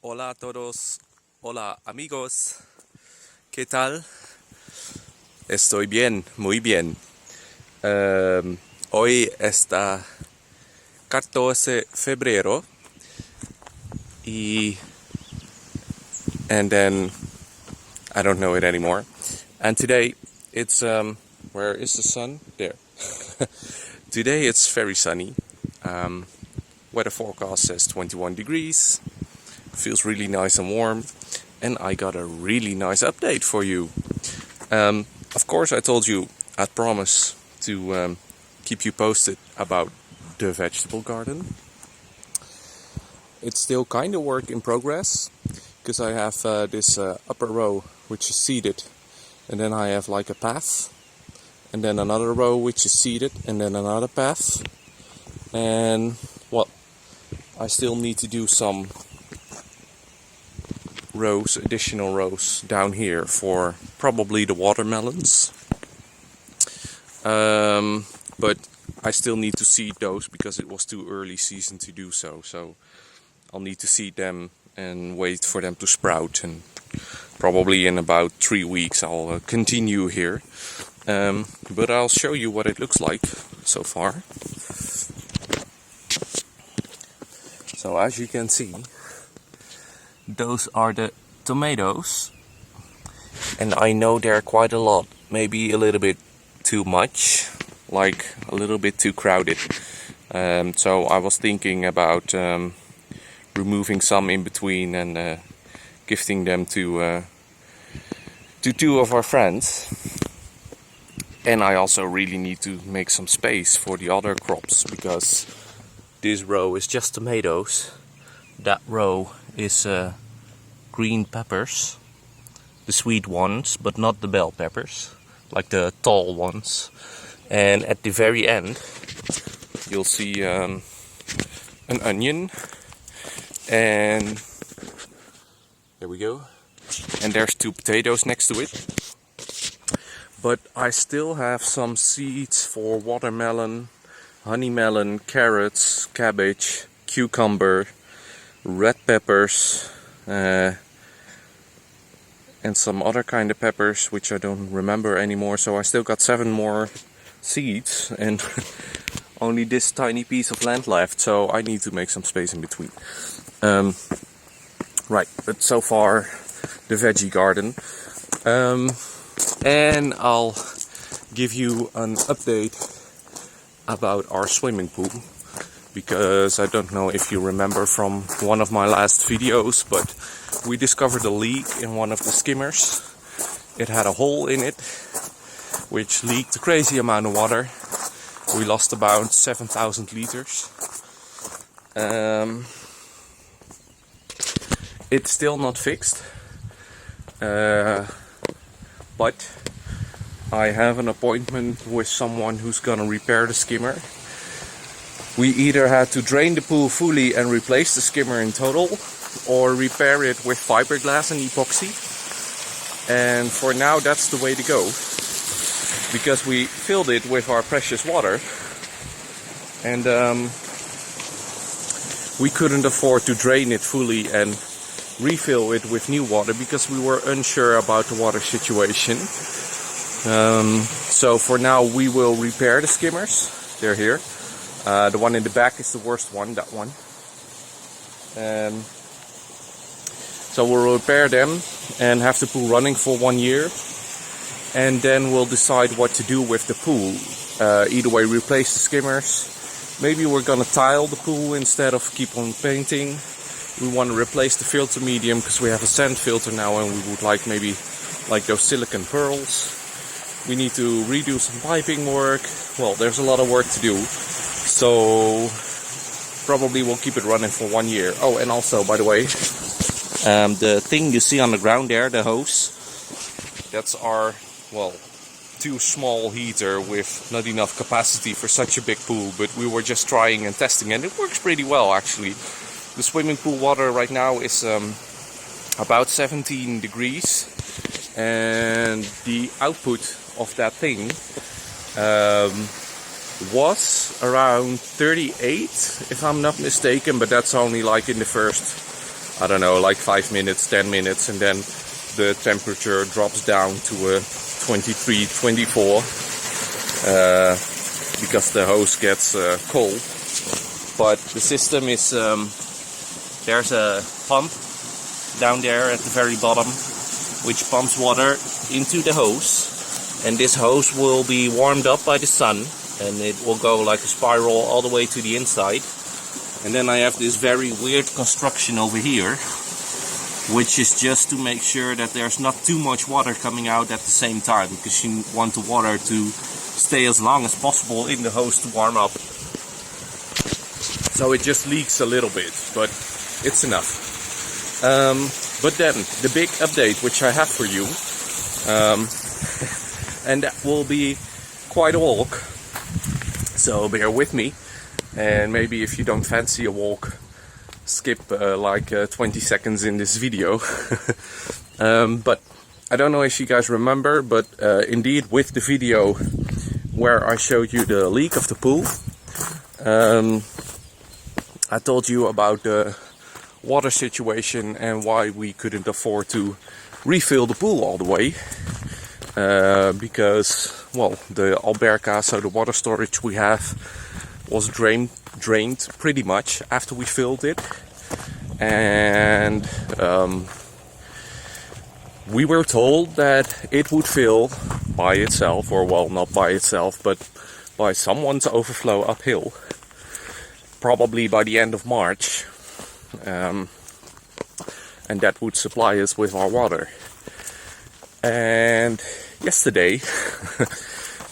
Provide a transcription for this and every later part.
Hola a todos, hola amigos, ¿qué tal? Estoy bien, muy bien. Hoy está 14 de febrero y and then I don't know it anymore. And today it's where is the sun? There. Today it's very sunny. Weather forecast says 21 degrees. Feels really nice and warm, and I got a really nice update for you. Of course, I told you I'd promise to keep you posted about the vegetable garden. It's still kind of work in progress, because I have this upper row which is seeded, and then I have like a path, and then another row which is seeded, and then another path, and well, I still need to do some additional rows down here for probably the watermelons, but I still need to seed those because it was too early season to do so, so I'll need to seed them and wait for them to sprout, and probably in about 3 weeks I'll continue here, but I'll show you what it looks like so far. So as you can see, those are the tomatoes, and I know they're quite a lot, maybe a little bit too much, like a little bit too crowded. So I was thinking about removing some in between and gifting them to two of our friends. And I also really need to make some space for the other crops, because this row is just tomatoes. That row is green peppers, the sweet ones, but not the bell peppers, like the tall ones. And at the very end, you'll see an onion, and there we go. And there's 2 potatoes next to it. But I still have some seeds for watermelon, honey melon, carrots, cabbage, cucumber, red peppers, and some other kind of peppers which I don't remember anymore. So I still got 7 more seeds and only this tiny piece of land left, so I need to make some space in between. Right, but so far the veggie garden, and I'll give you an update about our swimming pool, because I don't know if you remember from one of my last videos, but we discovered a leak in one of the skimmers. It had a hole in it, which leaked a crazy amount of water. We lost about 7,000 liters. It's still not fixed, but I have an appointment with someone who's gonna repair the skimmer. We either had to drain the pool fully and replace the skimmer in total, or repair it with fiberglass and epoxy. And for now that's the way to go, because we filled it with our precious water, and we couldn't afford to drain it fully and refill it with new water, because we were unsure about the water situation. So for now we will repair the skimmers. They're here. The one in the back is the worst one, that one. So we'll repair them and have the pool running for 1 year, and then we'll decide what to do with the pool. Either way, replace the skimmers. Maybe we're gonna tile the pool instead of keep on painting. We want to replace the filter medium because we have a sand filter now, and we would like maybe like those silicone pearls. We need to redo some piping work. Well, there's a lot of work to do. So probably we'll keep it running for 1 year. Oh, and also, by the way, the thing you see on the ground there, the hose, that's our, well, too small heater with not enough capacity for such a big pool, but we were just trying and testing, and it works pretty well actually. The swimming pool water right now is about 17 degrees, and the output of that thing was around 38, if I'm not mistaken, but that's only like in the first I don't know, like 5 minutes, 10 minutes, and then the temperature drops down to 23, 24 because the hose gets cold. But the system is, there's a pump down there at the very bottom which pumps water into the hose, and this hose will be warmed up by the sun and it will go like a spiral all the way to the inside. And then I have this very weird construction over here, which is just to make sure that there's not too much water coming out at the same time, because you want the water to stay as long as possible in the hose to warm up. So it just leaks a little bit, but it's enough. But then the big update which I have for you, and that will be quite a walk, so bear with me. And maybe if you don't fancy a walk, skip like 20 seconds in this video. But I don't know if you guys remember, but indeed with the video where I showed you the leak of the pool, I told you about the water situation and why we couldn't afford to refill the pool all the way. Because, well, the Alberta, so the water storage we have, was drained pretty much after we filled it. And we were told that it would fill by itself, or well, not by itself, but by someone's overflow uphill, probably by the end of March, and that would supply us with our water. And yesterday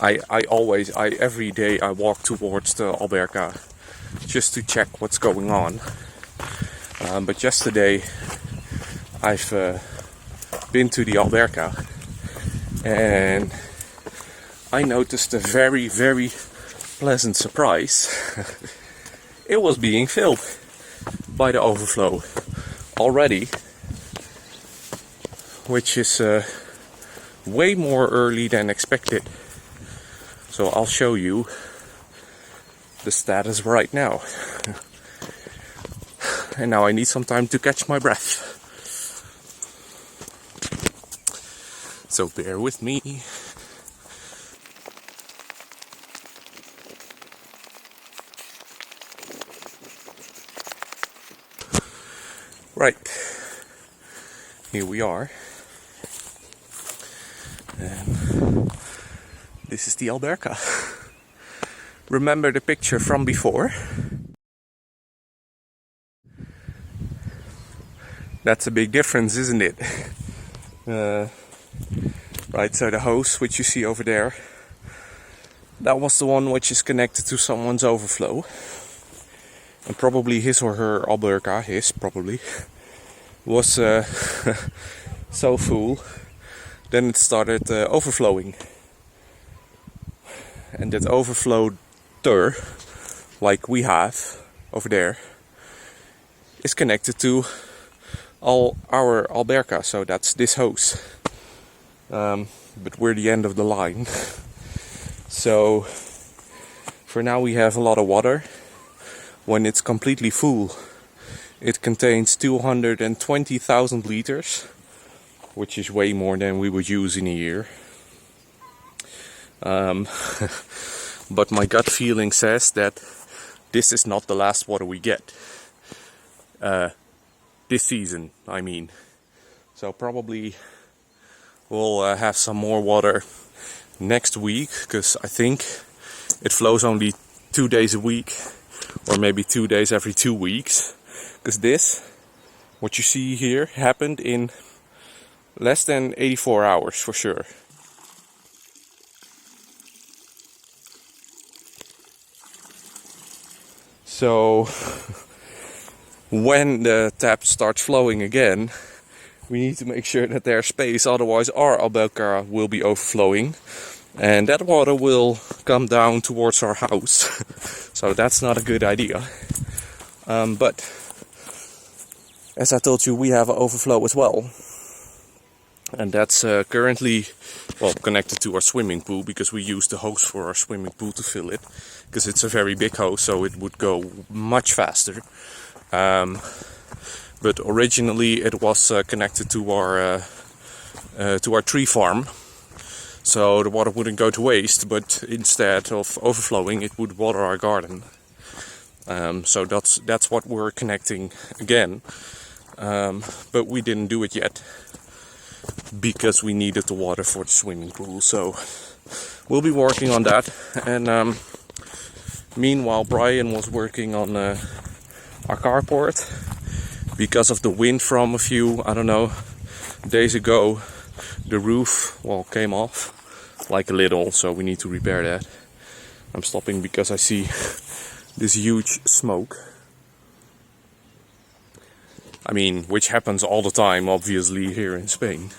every day I walk towards the Alberta just to check what's going on. But yesterday I've been to the Alberta and I noticed a very, very pleasant surprise. It was being filled by the overflow already, which is way more early than expected. So I'll show you the status right now. And now I need some time to catch my breath. So bear with me. Right. Here we are. And this is the Alberta. Remember the picture from before? That's a big difference, isn't it? Right, so the hose which you see over there, that was the one which is connected to someone's overflow. And probably his or her Alberta, was so full, then it started overflowing. And that overflow like we have over there, is connected to all our Alberta, so that's this hose. But we're the end of the line. So for now we have a lot of water. When it's completely full, it contains 220,000 liters, which is way more than we would use in a year. But my gut feeling says that this is not the last water we get. This season, I mean. So probably we'll have some more water next week, because I think it flows only 2 days a week, or maybe 2 days every 2 weeks. Because this, what you see here, happened in less than 84 hours for sure. So when the tap starts flowing again, we need to make sure that there's space, otherwise our Alberta will be overflowing and that water will come down towards our house. So that's not a good idea. But as I told you, we have an overflow as well. And that's currently, well, connected to our swimming pool, because we use the hose for our swimming pool to fill it, because it's a very big hose, so it would go much faster. but originally it was connected to our tree farm, so the water wouldn't go to waste, but instead of overflowing it would water our garden. So that's what we're connecting again, but we didn't do it yet because we needed the water for the swimming pool. So we'll be working on that, and meanwhile Brian was working on our carport. Because of the wind from a few, I don't know, days ago, the roof, well, came off like a little, so we need to repair that. I'm stopping because I see this huge smoke. I mean, which happens all the time, obviously, here in Spain,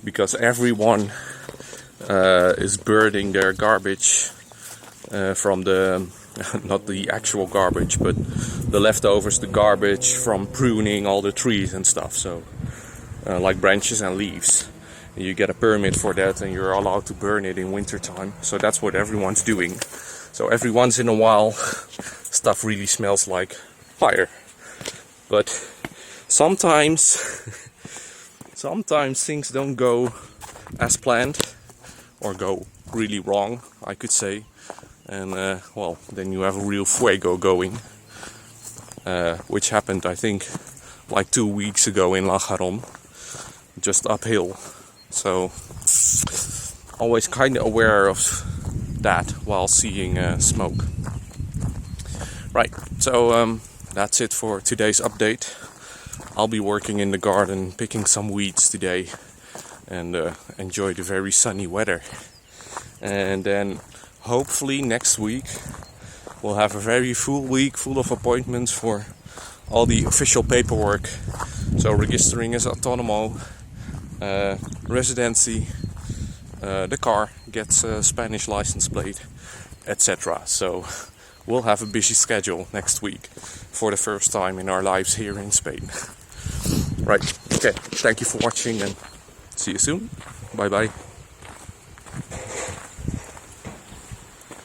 because everyone is burning their garbage from the, not the actual garbage, but the leftovers, the garbage from pruning all the trees and stuff. So, like branches and leaves. You get a permit for that and you're allowed to burn it in winter time. So that's what everyone's doing. So every once in a while stuff really smells like fire. But sometimes things don't go as planned, or go really wrong, I could say. And well, then you have a real fuego going, which happened, I think, like 2 weeks ago in Lanjaron, just uphill. So always kind of aware of that while seeing smoke. Right, so that's it for today's update. I'll be working in the garden, picking some weeds today, and enjoy the very sunny weather. And then hopefully next week we'll have a very full week, full of appointments for all the official paperwork. So registering as autonomo, residency, the car gets a Spanish license plate, etc. So we'll have a busy schedule next week for the first time in our lives here in Spain. Right, okay, thank you for watching and see you soon. Bye bye.